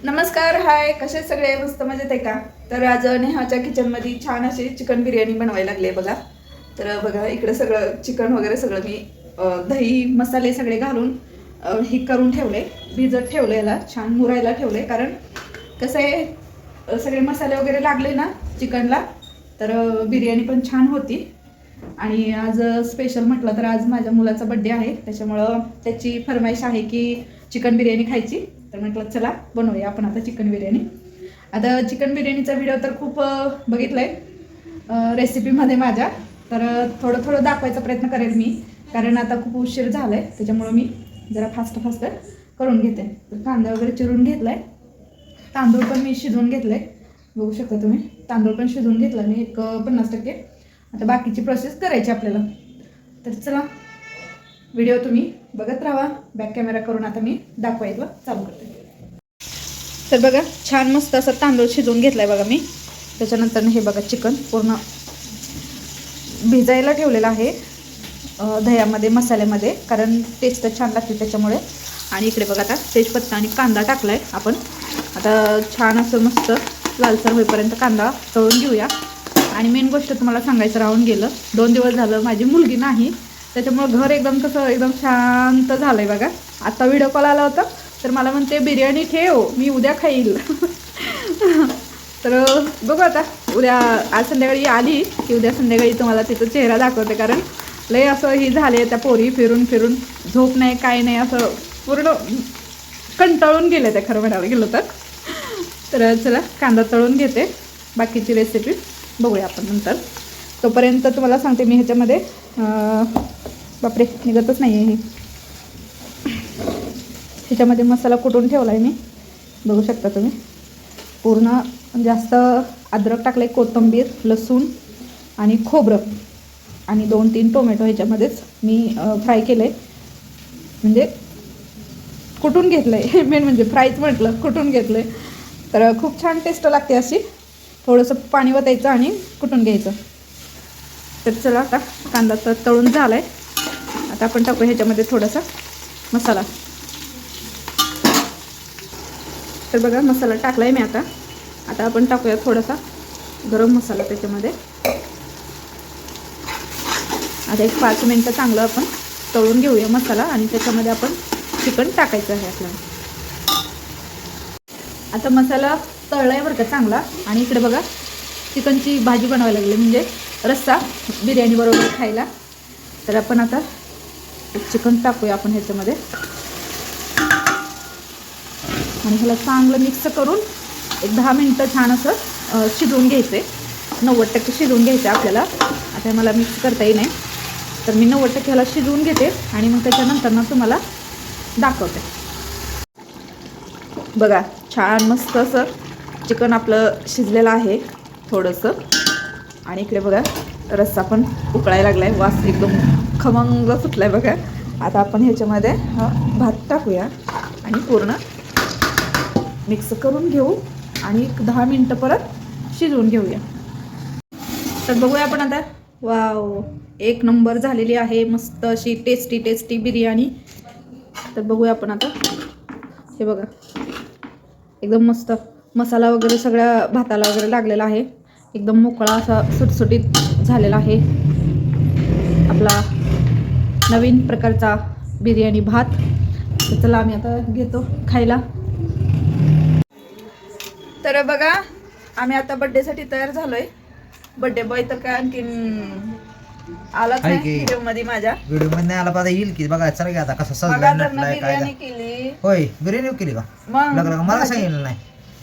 नमस्कार, हाय, कसे सगळे? मस्त मजेत आहे का? तर आज नेहाच्या किचनमध्ये छान अशी चिकन बिर्याणी बनवायला लागली आहे बघा. तर बघा इकडे सगळं चिकन वगैरे सगळं मी दही मसाले सगळे घालून हे करून ठेवले, भिजत ठेवले, याला छान मुरायला ठेवले. कारण कसं आहे, सगळे मसाले वगैरे लागले ना चिकनला तर बिर्याणी पण छान होती. आणि आज स्पेशल म्हटलं तर आज माझ्या मुलाचा बड्डे आहे, त्याच्यामुळं त्याची फरमाईश आहे की चिकन बिर्याणी खायची. तर म्हटलं चला बनवूया आपण आता चिकन बिर्याणी. आता चिकन बिर्याणीचा व्हिडिओ तर खूप बघितलाय रेसिपीमध्ये माझ्या. तर थोडं थोडं दाखवायचा प्रयत्न करेल मी, कारण आता खूप उशीर झालाय, त्याच्यामुळं मी जरा फास्ट करून घेते. तर कांदा वगैरे चिरून घेतलाय, तांदूळ पण मी शिजवून घेतलाय, बघू शकता तुम्ही. तांदूळ पण शिजवून घेतला मी एक 50%. आता बाकीची प्रोसेस करायची आपल्याला. तर चला व्हिडिओ तुम्ही बघत राहा. बॅक कॅमेरा करून आता मी दाखवायला चालू करते. तर बघा छान मस्त असं तांदूळ शिजवून घेतलाय बघा मी. त्याच्यानंतर हे बघा चिकन पूर्ण भिजायला ठेवलेलं आहे दह्यामध्ये मसाल्यामध्ये, कारण टेस्ट छान लागते त्याच्यामुळे. आणि इकडे बघा आता तेजपत्ता आणि कांदा टाकलाय आपण. आता छान असं मस्त लालसर होईपर्यंत कांदा तळून घेऊया. आणि मेन गोष्ट तुम्हाला सांगायचं राहून गेलं, 2 दिवस झालं माझी मुलगी नाही, त्याच्यामुळं घर एकदम शांत झालंय बघा. आता व्हिडिओ कॉल आला होता तर मला म्हणते बिर्याणी ठेव, मी उद्या खाईल. तर बघू आता उद्या, आज संध्याकाळी आली की उद्या संध्याकाळी तुम्हाला तिचा चेहरा दाखवते. कारण लय असं ही झाले त्या पोरी, फिरून फिरून झोप नाही काय नाही, असं पूर्ण कंटाळून गेले त्या, खरं म्हणायला गेलं तर. तर चला कांदा तळून घेते, बाकीची रेसिपी बघूया आपण नंतर. तोपर्यंत तुम्हाला सांगते मी ह्याच्यामध्ये बापरे निघतच नाही आहे हे. ह्याच्यामध्ये मसाला कुटून ठेवला आहे मी, बघू शकता तुम्ही. पूर्ण जास्त अद्रक टाकलं आहे, कोथिंबीर, लसूण आणि खोबरं आणि 2-3 टोमॅटो ह्याच्यामध्येच मी फ्राय केलं आहे, म्हणजे कुटून घेतलं आहे. मेन म्हणजे फ्रायच म्हटलं, कुटून घेतलं आहे. तर खूप छान टेस्ट लागते अशी. थोडंसं पाणी वतायचं आणि कुटून घ्यायचं. तर चला आता कांदा तर तळून झाला आहे. आता आपण टाकू ह्याच्यामध्ये थोडासा मसाला. तर बघा मसाला टाकला आहे मी आता. आता आपण टाकूया थोडासा गरम मसाला त्याच्यामध्ये. आता एक 5 मिनटं चांगलं आपण तळून घेऊया मसाला आणि त्याच्यामध्ये आपण चिकन टाकायचं आहे आपल्याला. आता मसाला तळला आहे बरं का चांगला. आणि इकडे बघा चिकनची भाजी बनवायला लागली, म्हणजे रस्सा बिर्याणी बरोबर खायला. तर आपण आता चिकन टाकूया आपण ह्याच्यामध्ये आणि ह्याला चांगलं मिक्स करून एक 10 मिनटं छान असं शिजवून घ्यायचं आहे. 90% शिजवून घ्यायचं आहे आपल्याला. आता मला मिक्स करता येई नाही, तर मी 90% ह्याला शिजवून घेते आणि मग त्याच्यानंतर ना तुम्हाला दाखवते. बघा छान मस्त असं चिकन आपलं शिजलेलं आहे थोडंसं. आणि इकडे बघा रस्सा पण उकळायला लागला आहे, वास एकदम खमंग सुटला आहे बघा. आता आपण ह्याच्यामध्ये भात टाकूया आणि पूर्ण मिक्स करून घेऊ आणि एक 10 मिनटं परत शिजवून घेऊया. तर बघूया आपण आता. वाव, एक नंबर झालेली आहे मस्त अशी टेस्टी बिर्याणी. तर बघूया आपण आता. हे बघा एकदम मस्त मसाला वगैरे सगळ्या भाताला वगैरे लागलेला आहे. एकदम मोकळा असा सुटसुटीत झालेला आहे आपला नवीन प्रकारचा बिर्याणी भात. तर चला आम्ही आता घेतो खायला. तर बघा आम्ही आता बड्डेसाठी तयार झालोय. बड्डे बॉय तर काय आणखीन आलाच नाही व्हिडिओ मध्ये, माझ्या व्हिडिओ मध्ये नाही आला, पाहता येईल की. बघा चला की आता कसं बघा सजलं तर नटलंय काय. बिर्याणी केली. होय बिर्याणी केली का? मग लग्न मला सांगितलं नाही.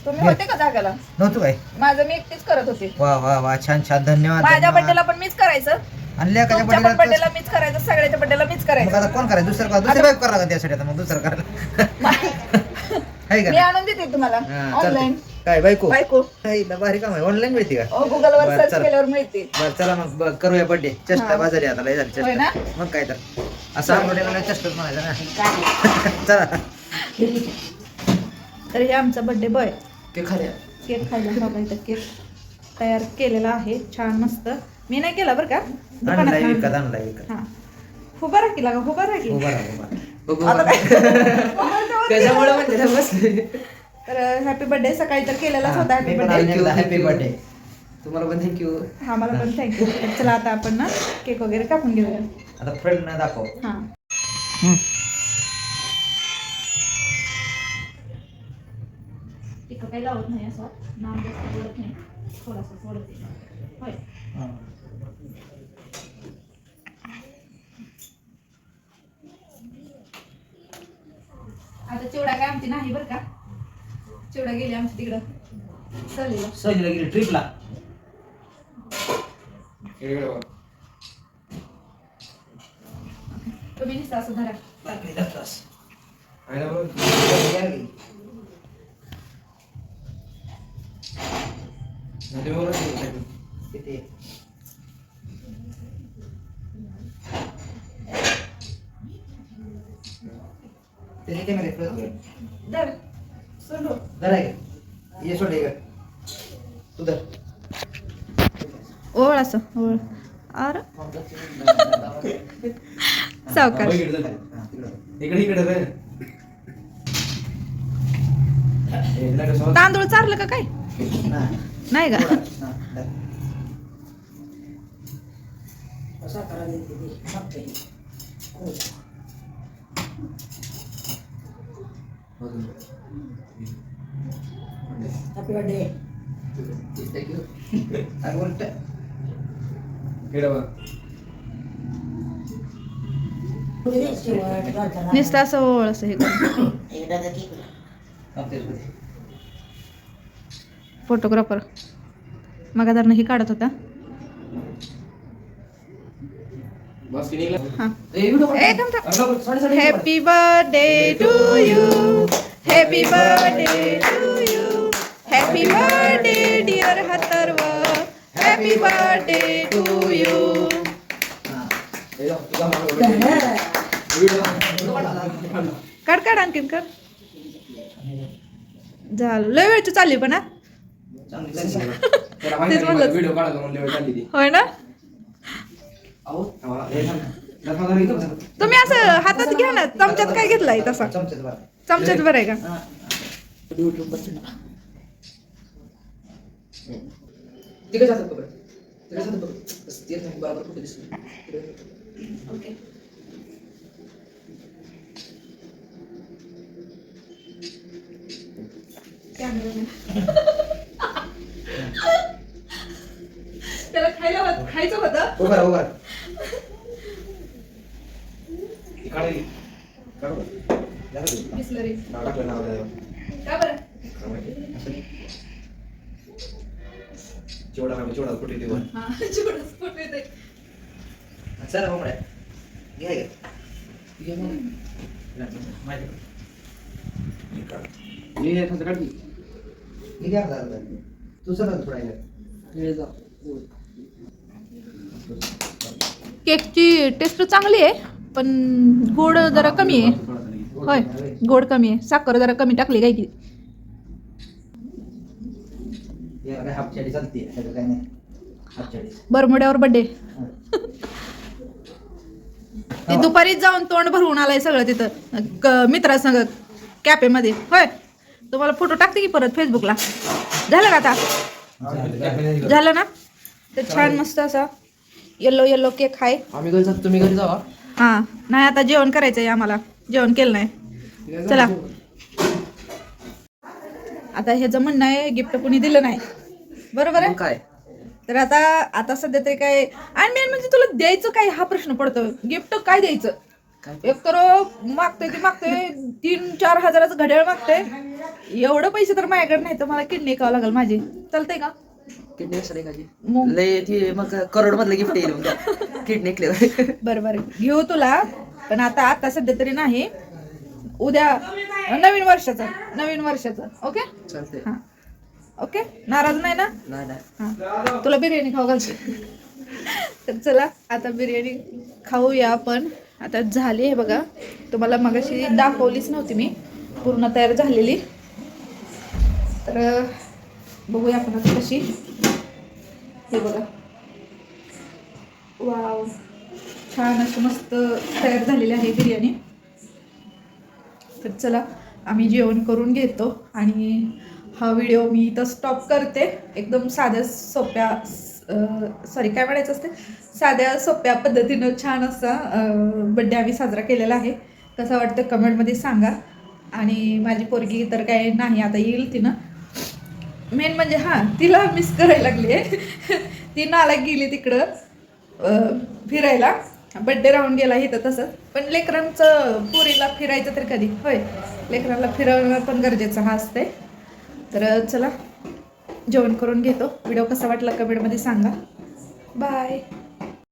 तुम्ही होते का जागाला? नव्हतं काय? माझं मी एकटीच करत होते. वा वा वा, छान छान, धन्यवाद. माझ्या बड्डेला पण मीच करायचं, आणल्या का तुमच्या पण बड्डेला मीच करायचं, सगळ्याच्या बड्डेला मीच मग करायचं. आता कोण करायचं? दुसरं बाईक करायला त्यासाठी. आता मग दुसरं करायला आहे मी का? आणून देते तुम्हाला ऑनलाईन. काय बायको बायको भारी काम आहे. ऑनलाईन मिळते का? गुगल वर बरं, सर्च चला. केल्यावर मिळते. बरं चला मग करूया बड्डे. चेष्टा हा. बाजारी आता लय झाली होय ना? चेष्टा. मग काय तर असं आंबोडीला चेष्टाच म्हणायचं ना. चला तर हे आमचा बड्डे बॉय ते खाल्या केक खायला बघा. इथं केक तयार केलेला आहे छान मस्त. मी नाही केला बरं का, दुकानात आणलाय विकत, आणला. आणलाय विकत. हा हुबा राखी लागा, हुबा राखी. उभा राहा, उभा राहा. आता काय? त्याच्यामुळे म्हणजे बसले. तर हॅपी बर्थडे. सकाळी तर केलेलाच होता हॅपी मी पण बर्थडे. आज हॅपी बर्थडे. तुम्हाला पण थँक्यू. हा मला पण थँक्यू. चला आता आपण ना केक वगैरे कापून घेऊया. आता फ्रेंड ना दाखव. हा तिकडं काही लावत नाही असं नाम जास्त बोलत नाही थोडासा सोडते होय. आता चिवडा काय आमची नाही बरं का. चिवडा गेली आमची तिकडं सहलीला. सहलीला गेली ट्रिपला. तुम्ही नुसतं असं धरा. किती त्याची कॅमेरा धर सोडू. धर आहे का ये सोड आहे तू धर. ओळ असं ओळ अरे सावकाश. इकडे इकडे रे. तांदूळ चारलं का काय नाही का. Happy birthday. उलट नुसतं असं ओळ असं हे फोटोग्राफर मग जर नाही काढत होता. Happy birthday to you. Happy birthday to you. Happy birthday dear हथर्व. Happy birthday to you. काढ काढ आणखीन काढ. झालं लय वेळची चालली पण हा. तेच म्हणलं. व्हिडिओ काढायला म्हणले वेळ चालली ती. होय ना. तुम्ही असं हातात घ्या ना. चमच्यात काय घेतलाय तसा. चमच्यात बरं आहे का. तिकडे जातात बघ. तिकडे जातात बघ. ते नाही बरोबर कुठे दिसलं. ओके. त्याला खायचं होतं. उभा उभा बिस्लरी का बरं. चिवडा कुठे देऊ. हा चिवडाच फोटो येतोय. चला कोंबड्या घे तू चला थोडा. केकची टेस्ट चांगली आहे पण गोड जरा कमी आहे. होय गोड कमी आहे. साखर जरा कमी टाकली काय की. हाफ चाळी चालते काय नाही. हाफ चाळी बरमुड्यावर बर्थडे. ते दुपारीच जाऊन तोंड भरवून आलाय सगळं तिथं मित्रासंग कॅफेमध्ये. होय तुम्हाला फोटो टाकते की परत फेसबुकला. झालं का आता. झालं ना. तर छान मस्त असा येलो येलो केक आहे. आम्ही घरी जातो. तुम्ही घरी जावा. हा नाही आता जेवण करायचंय आम्हाला. जेवण केलं नाही. चला आता ह्याचं म्हणणं आहे गिफ्ट कुणी दिलं नाही. बरोबर आहे. काय तर आता सध्या तरी काय आणि मेन म्हणजे तुला द्यायचं काय हा प्रश्न पडतो. गिफ्ट काय द्यायचं. एक तर मागतोय ते मागतोय 3-4 हजाराचं घड्याळ मागतोय. एवढं पैसे तर माझ्याकडे नाही तर मला किडनी खावं लागेल माझी. चालतंय का. किडनी असं एखादी मग लय ती मग करोड मधलं गिफ्ट येईल मग किडनी क्लेवर. बरोबर घेऊ तुला पण आता सध्या तरी नाही. उद्या नवीन वर्षाचं ओके. चालतंय. हा ओके. नाराज नाही ना. नाही नाही. हा तुला बिर्याणी खाऊ घालते. तर चला आता बिर्याणी खाऊया आपण. आता झाली आहे बघा. तुम्हाला मगाशी दाखवलीच नव्हती मी पूर्ण तयार झालेली. तर बघूया आपण आता कशी. हे बघा वाव छान असं मस्त तयार झालेली आहे बिर्याणी. तर चला आम्ही जेवण करून घेतो आणि हा व्हिडिओ मी इथं स्टॉप करते. एकदम साध्या सोप्या सॉरी काय म्हणायचं असते, साध्या सोप्या पद्धतीनं छान असा बड्डे आम्ही साजरा केलेला आहे. कसं वाटतं कमेंटमध्ये सांगा. आणि माझी पोरगी तर काय नाही, आता येईल तिनं. मेन म्हणजे हां तिला मिस करायला लागली आहे. ती नाला गेली तिकडं फिरायला, बड्डे राहून गेला इथं तसंच. पण लेकरांचं पोरीला फिरायचं तर कधी होय, लेकरांना फिरवणं पण गरजेचं हा असते. तर चला जेवण करून घेतो. व्हिडिओ कसा वाटला कमेंटमध्ये सांगा. बाय.